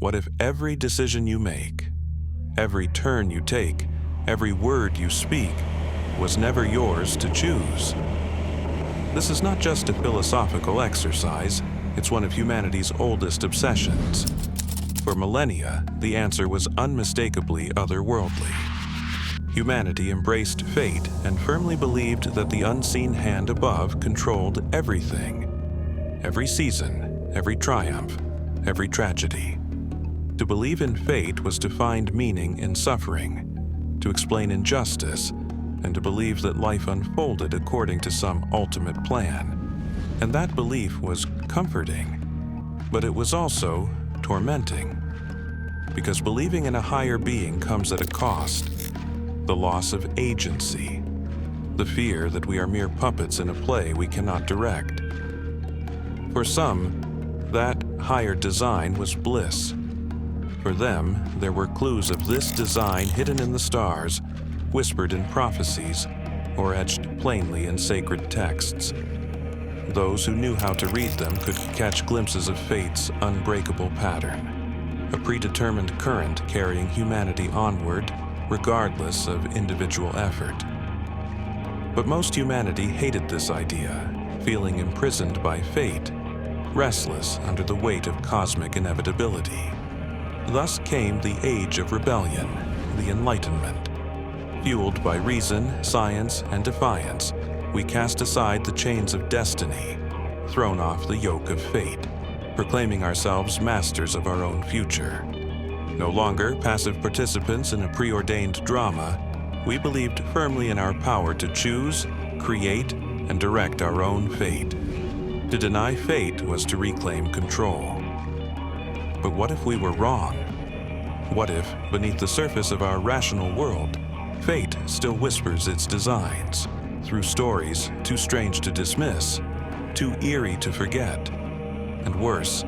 What if every decision you make, every turn you take, every word you speak was never yours to choose? This is not just a philosophical exercise, it's one of humanity's oldest obsessions. For millennia, the answer was unmistakably otherworldly. Humanity embraced fate and firmly believed that the unseen hand above controlled everything. Every season, every triumph, every tragedy. To believe in fate was to find meaning in suffering, to explain injustice, and to believe that life unfolded according to some ultimate plan. And that belief was comforting, but it was also tormenting. Because believing in a higher being comes at a cost: the loss of agency, the fear that we are mere puppets in a play we cannot direct. For some, that higher design was bliss. For them, there were clues of this design hidden in the stars, whispered in prophecies, or etched plainly in sacred texts. Those who knew how to read them could catch glimpses of fate's unbreakable pattern, a predetermined current carrying humanity onward, regardless of individual effort. But most humanity hated this idea, feeling imprisoned by fate, restless under the weight of cosmic inevitability. Thus came the Age of Rebellion, the Enlightenment. Fueled by reason, science, and defiance, we cast aside the chains of destiny, thrown off the yoke of fate, proclaiming ourselves masters of our own future. No longer passive participants in a preordained drama, we believed firmly in our power to choose, create, and direct our own fate. To deny fate was to reclaim control. But what if we were wrong? What if, beneath the surface of our rational world, fate still whispers its designs, through stories too strange to dismiss, too eerie to forget? And worse,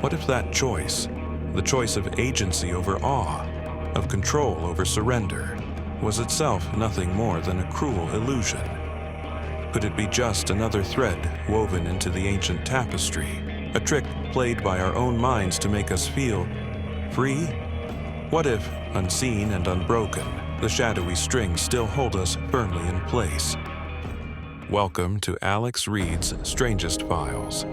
what if that choice, the choice of agency over awe, of control over surrender, was itself nothing more than a cruel illusion? Could it be just another thread woven into the ancient tapestry, a trick played by our own minds to make us feel free? What if, unseen and unbroken, the shadowy strings still hold us firmly in place? Welcome to Alex Reid's Strangest Files.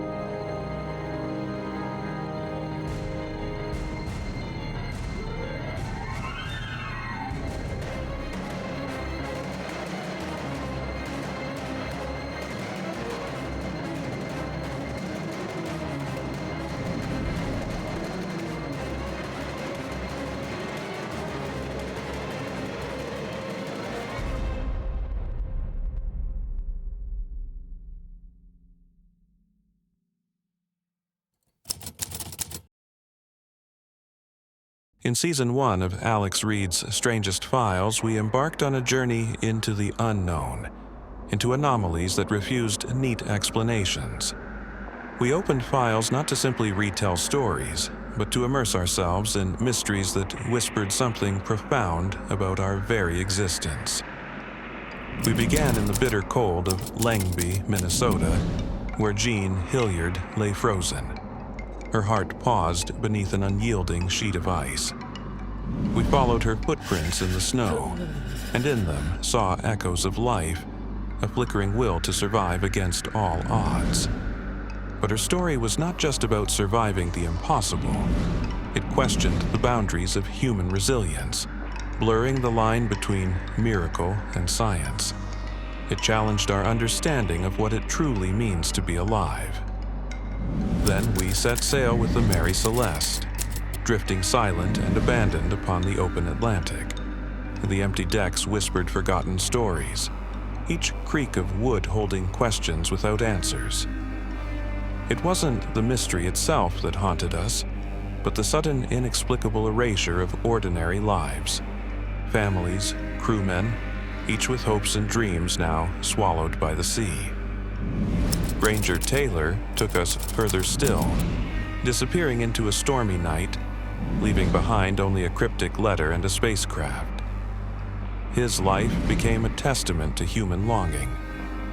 In Season 1 of Alex Reid's Strangest Files, we embarked on a journey into the unknown, into anomalies that refused neat explanations. We opened files not to simply retell stories, but to immerse ourselves in mysteries that whispered something profound about our very existence. We began in the bitter cold of Langby, Minnesota, where Jean Hilliard lay frozen. Her heart paused beneath an unyielding sheet of ice. We followed her footprints in the snow, and in them saw echoes of life, a flickering will to survive against all odds. But her story was not just about surviving the impossible. It questioned the boundaries of human resilience, blurring the line between miracle and science. It challenged our understanding of what it truly means to be alive. Then we set sail with the Mary Celeste, drifting silent and abandoned upon the open Atlantic. The empty decks whispered forgotten stories, each creak of wood holding questions without answers. It wasn't the mystery itself that haunted us, but the sudden inexplicable erasure of ordinary lives. Families, crewmen, each with hopes and dreams now swallowed by the sea. Granger Taylor took us further still, disappearing into a stormy night, leaving behind only a cryptic letter and a spacecraft. His life became a testament to human longing,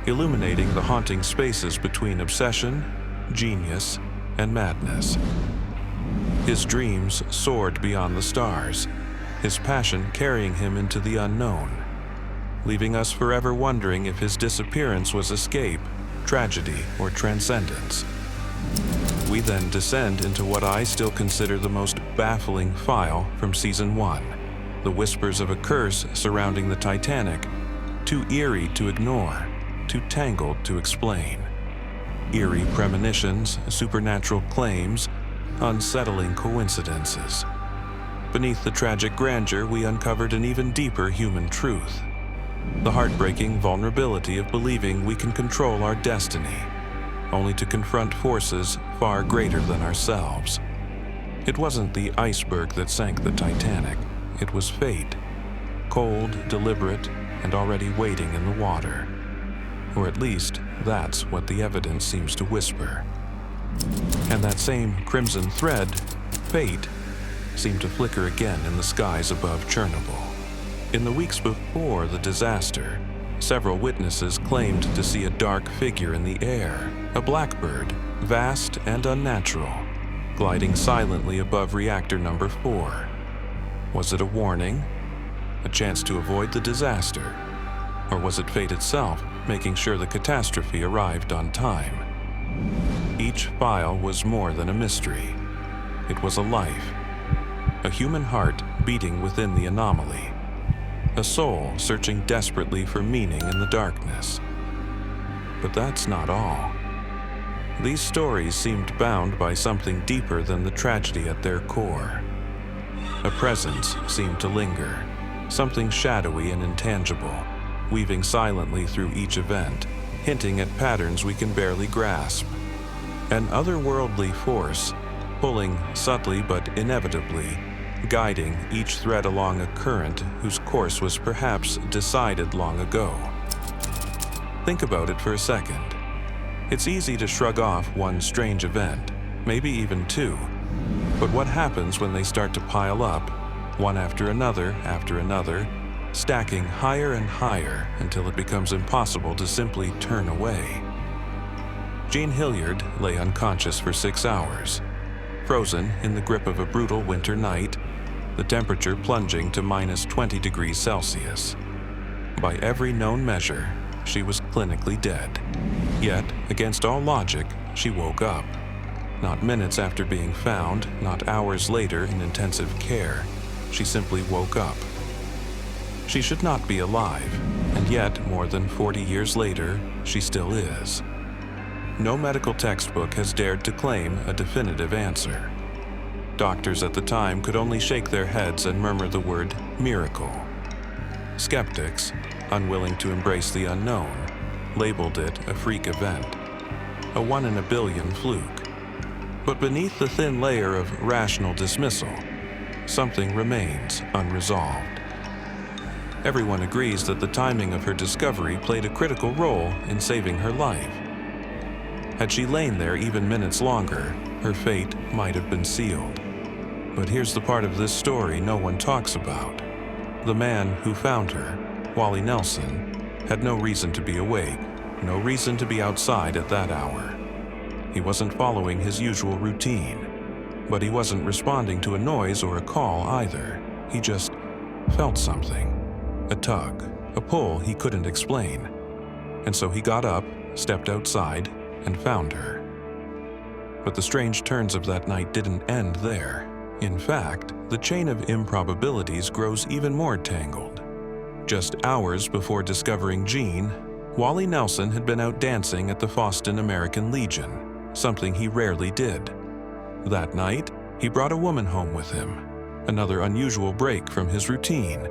illuminating the haunting spaces between obsession, genius, and madness. His dreams soared beyond the stars, his passion carrying him into the unknown, leaving us forever wondering if his disappearance was escape, tragedy, or transcendence. We then descend into what I still consider the most baffling file from Season 1, the whispers of a curse surrounding the Titanic, too eerie to ignore, too tangled to explain. Eerie premonitions, supernatural claims, unsettling coincidences. Beneath the tragic grandeur, we uncovered an even deeper human truth. The heartbreaking vulnerability of believing we can control our destiny, only to confront forces far greater than ourselves. It wasn't the iceberg that sank the Titanic. It was fate, cold, deliberate, and already waiting in the water. Or at least, that's what the evidence seems to whisper. And that same crimson thread, fate, seemed to flicker again in the skies above Chernobyl. In the weeks before the disaster, several witnesses claimed to see a dark figure in the air, a blackbird, vast and unnatural, gliding silently above reactor number 4. Was it a warning? A chance to avoid the disaster? Or was it fate itself, making sure the catastrophe arrived on time? Each file was more than a mystery. It was a life, a human heart beating within the anomaly, a soul searching desperately for meaning in the darkness. But that's not all. These stories seemed bound by something deeper than the tragedy at their core. A presence seemed to linger, something shadowy and intangible, weaving silently through each event, hinting at patterns we can barely grasp. An otherworldly force, pulling subtly but inevitably, guiding each thread along a current whose course was perhaps decided long ago. Think about it for a second. It's easy to shrug off one strange event, maybe even two. But what happens when they start to pile up, one after another, stacking higher and higher until it becomes impossible to simply turn away? Jean Hilliard lay unconscious for 6 hours, frozen in the grip of a brutal winter night, the temperature plunging to minus 20 degrees Celsius. By every known measure, she was clinically dead. Yet, against all logic, she woke up. Not minutes after being found, not hours later in intensive care, she simply woke up. She should not be alive, and yet, more than 40 years later, she still is. No medical textbook has dared to claim a definitive answer. Doctors at the time could only shake their heads and murmur the word miracle. Skeptics, unwilling to embrace the unknown, labeled it a freak event, a 1 in a billion fluke. But beneath the thin layer of rational dismissal, something remains unresolved. Everyone agrees that the timing of her discovery played a critical role in saving her life. Had she lain there even minutes longer, her fate might have been sealed. But here's the part of this story no one talks about. The man who found her, Wally Nelson, had no reason to be awake, no reason to be outside at that hour. He wasn't following his usual routine, but he wasn't responding to a noise or a call either. He just felt something, a tug, a pull he couldn't explain. And so he got up, stepped outside, and found her. But the strange turns of that night didn't end there. In fact, the chain of improbabilities grows even more tangled. Just hours before discovering Jean, Wally Nelson had been out dancing at the Foston American Legion, something he rarely did. That night, he brought a woman home with him, another unusual break from his routine.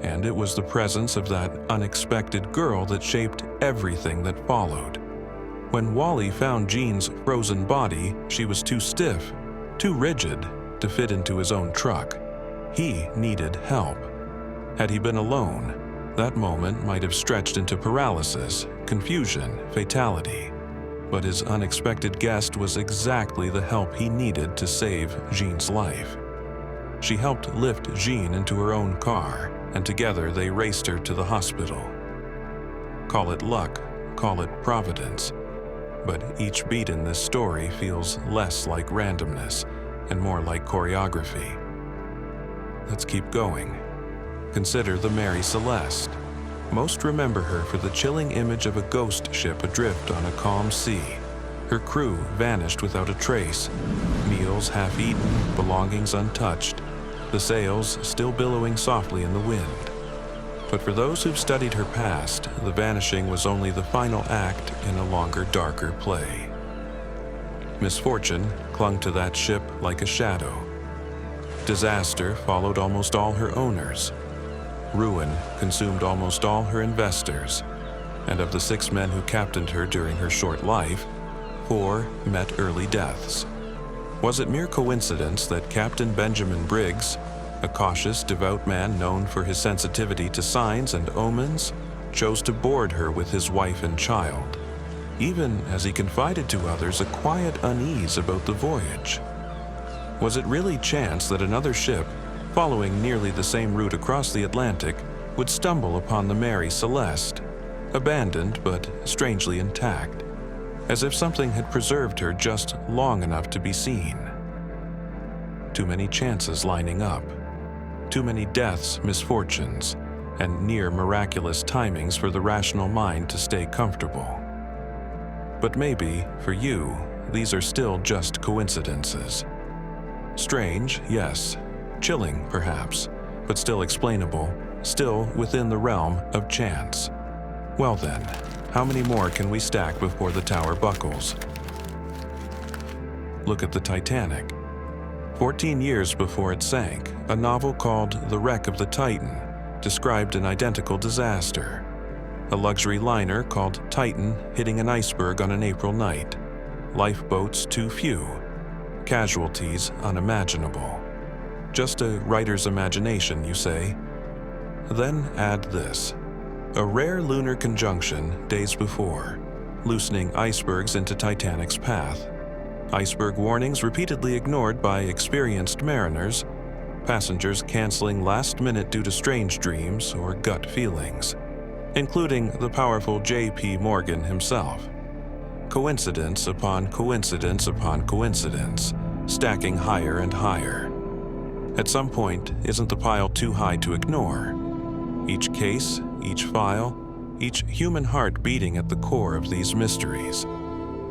And it was the presence of that unexpected girl that shaped everything that followed. When Wally found Jean's frozen body, she was too stiff, too rigid to fit into his own truck. He needed help. Had he been alone, that moment might have stretched into paralysis, confusion, fatality. But his unexpected guest was exactly the help he needed to save Jean's life. She helped lift Jean into her own car, and together they raced her to the hospital. Call it luck, call it providence, but each beat in this story feels less like randomness and more like choreography. Let's keep going. Consider the Mary Celeste. Most remember her for the chilling image of a ghost ship adrift on a calm sea. Her crew vanished without a trace, meals half-eaten, belongings untouched, the sails still billowing softly in the wind. But for those who've studied her past, the vanishing was only the final act in a longer, darker play. Misfortune clung to that ship like a shadow. Disaster followed almost all her owners. Ruin consumed almost all her investors. And of the 6 men who captained her during her short life, 4 met early deaths. Was it mere coincidence that Captain Benjamin Briggs, a cautious, devout man known for his sensitivity to signs and omens, chose to board her with his wife and child, even as he confided to others a quiet unease about the voyage? Was it really chance that another ship, following nearly the same route across the Atlantic, would stumble upon the Mary Celeste, abandoned but strangely intact, as if something had preserved her just long enough to be seen? Too many chances lining up. Too many deaths, misfortunes, and near miraculous timings for the rational mind to stay comfortable. But maybe, for you, these are still just coincidences. Strange, yes. Chilling, perhaps, but still explainable, still within the realm of chance. Well then, how many more can we stack before the tower buckles? Look at the Titanic. 14 years before it sank, a novel called The Wreck of the Titan described an identical disaster. A luxury liner called Titan hitting an iceberg on an April night. Lifeboats too few. Casualties unimaginable. Just a writer's imagination, you say? Then add this. A rare lunar conjunction days before, loosening icebergs into Titanic's path. Iceberg warnings repeatedly ignored by experienced mariners, passengers canceling last minute due to strange dreams or gut feelings, including the powerful J.P. Morgan himself. Coincidence upon coincidence upon coincidence, stacking higher and higher. At some point, isn't the pile too high to ignore? Each case, each file, each human heart beating at the core of these mysteries.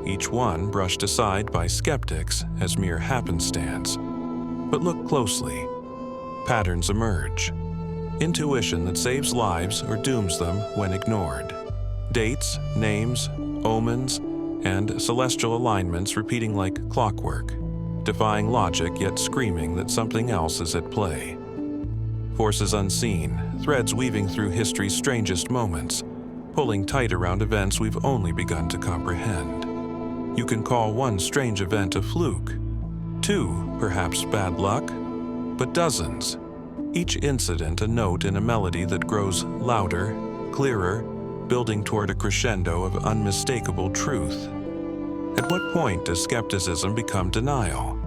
Each one brushed aside by skeptics as mere happenstance. But look closely. Patterns emerge. Intuition that saves lives or dooms them when ignored. Dates, names, omens, and celestial alignments repeating like clockwork, defying logic yet screaming that something else is at play. Forces unseen, threads weaving through history's strangest moments, pulling tight around events we've only begun to comprehend. You can call one strange event a fluke, 2 perhaps bad luck, but dozens, each incident a note in a melody that grows louder, clearer, building toward a crescendo of unmistakable truth. At what point does skepticism become denial?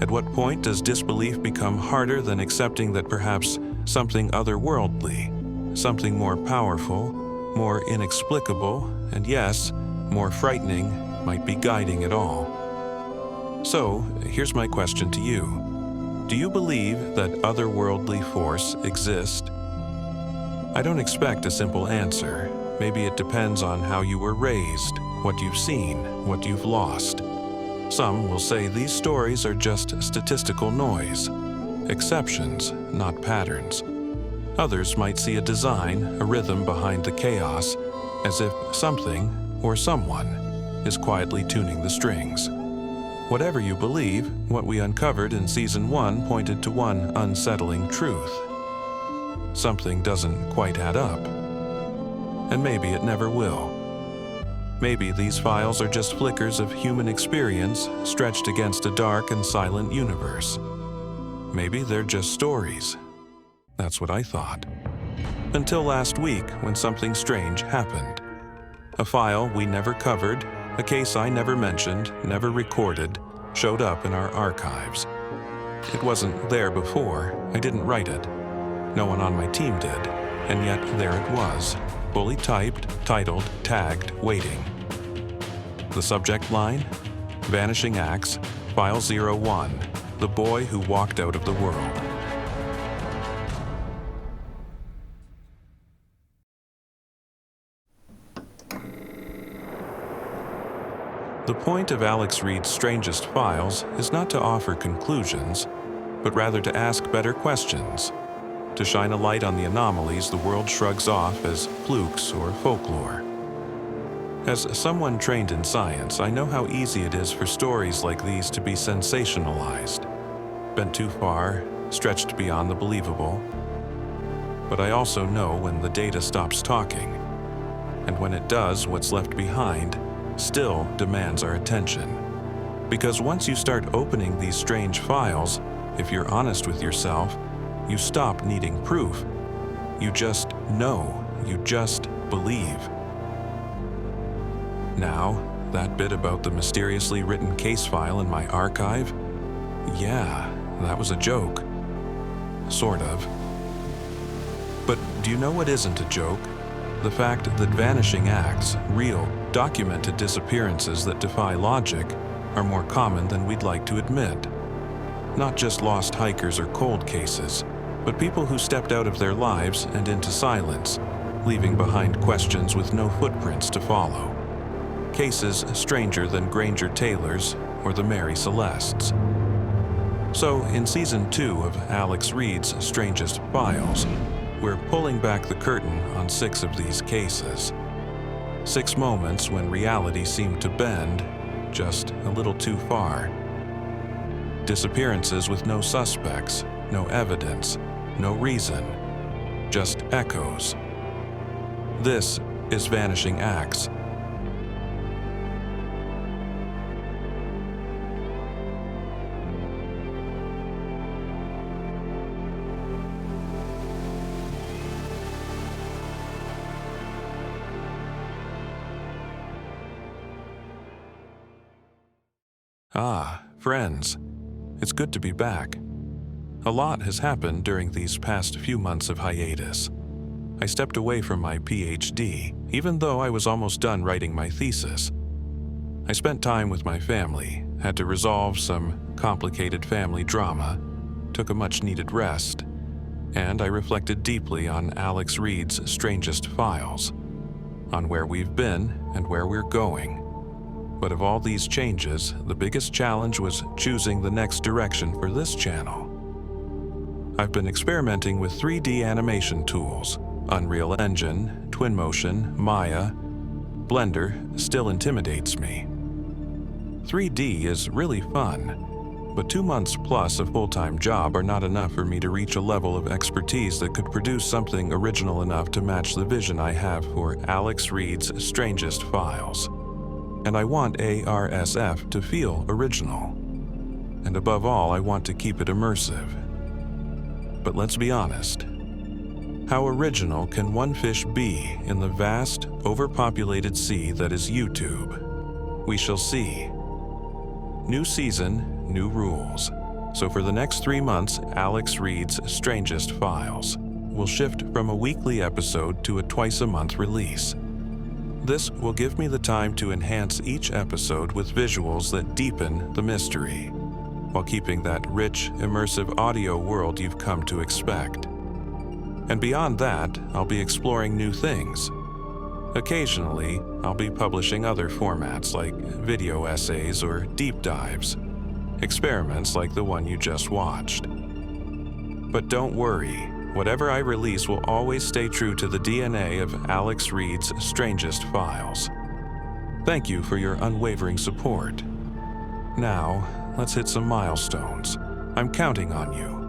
At what point does disbelief become harder than accepting that perhaps something otherworldly, something more powerful, more inexplicable, and yes, more frightening, might be guiding it all? So, here's my question to you. Do you believe that otherworldly force exists? I don't expect a simple answer. Maybe it depends on how you were raised, what you've seen, what you've lost. Some will say these stories are just statistical noise, exceptions, not patterns. Others might see a design, a rhythm behind the chaos, as if something or someone is quietly tuning the strings. Whatever you believe, what we uncovered in Season 1 pointed to one unsettling truth. Something doesn't quite add up. And maybe it never will. Maybe these files are just flickers of human experience stretched against a dark and silent universe. Maybe they're just stories. That's what I thought. Until last week when something strange happened. A file we never covered, a case I never mentioned, never recorded, showed up in our archives. It wasn't there before. I didn't write it. No one on my team did. And yet there it was, fully typed, titled, tagged, waiting. The subject line? Vanishing Acts, File 01, The Boy Who Walked Out of the World. The point of Alex Reid's Strangest Files is not to offer conclusions, but rather to ask better questions, to shine a light on the anomalies the world shrugs off as flukes or folklore. As someone trained in science, I know how easy it is for stories like these to be sensationalized, bent too far, stretched beyond the believable. But I also know when the data stops talking, and when it does, what's left behind still demands our attention. Because once you start opening these strange files, if you're honest with yourself, you stop needing proof. You just know, you just believe. Now, that bit about the mysteriously written case file in my archive? Yeah, that was a joke. Sort of. But do you know what isn't a joke? The fact that vanishing acts, real, documented disappearances that defy logic, are more common than we'd like to admit. Not just lost hikers or cold cases, but people who stepped out of their lives and into silence, leaving behind questions with no footprints to follow. Cases stranger than Granger Taylor's or the Mary Celestes. So, in Season 2 of Alex Reid's Strangest Files, we're pulling back the curtain on 6 of these cases. 6 moments when reality seemed to bend just a little too far. Disappearances with no suspects, no evidence, no reason, just echoes. This is Vanishing Acts. Ah, friends, it's good to be back. A lot has happened during these past few months of hiatus. I stepped away from my PhD, even though I was almost done writing my thesis. I spent time with my family, had to resolve some complicated family drama, took a much-needed rest, and I reflected deeply on Alex Reid's Strangest Files, on where we've been and where we're going. But of all these changes, the biggest challenge was choosing the next direction for this channel. I've been experimenting with 3D animation tools. Unreal Engine, Twinmotion, Maya. Blender still intimidates me. 3D is really fun, but 2 months plus a full-time job are not enough for me to reach a level of expertise that could produce something original enough to match the vision I have for Alex Reid's Strangest Files. And I want ARSF to feel original. And above all, I want to keep it immersive. But let's be honest. How original can one fish be in the vast, overpopulated sea that is YouTube? We shall see. New season, new rules. So for the next 3 months, Alex Reid's Strangest Files will shift from a weekly episode to a twice-a-month release. This will give me the time to enhance each episode with visuals that deepen the mystery, while keeping that rich, immersive audio world you've come to expect. And beyond that, I'll be exploring new things. Occasionally, I'll be publishing other formats like video essays or deep dives, experiments like the one you just watched. But don't worry. Whatever I release will always stay true to the DNA of Alex Reid's Strangest Files. Thank you for your unwavering support. Now, let's hit some milestones. I'm counting on you.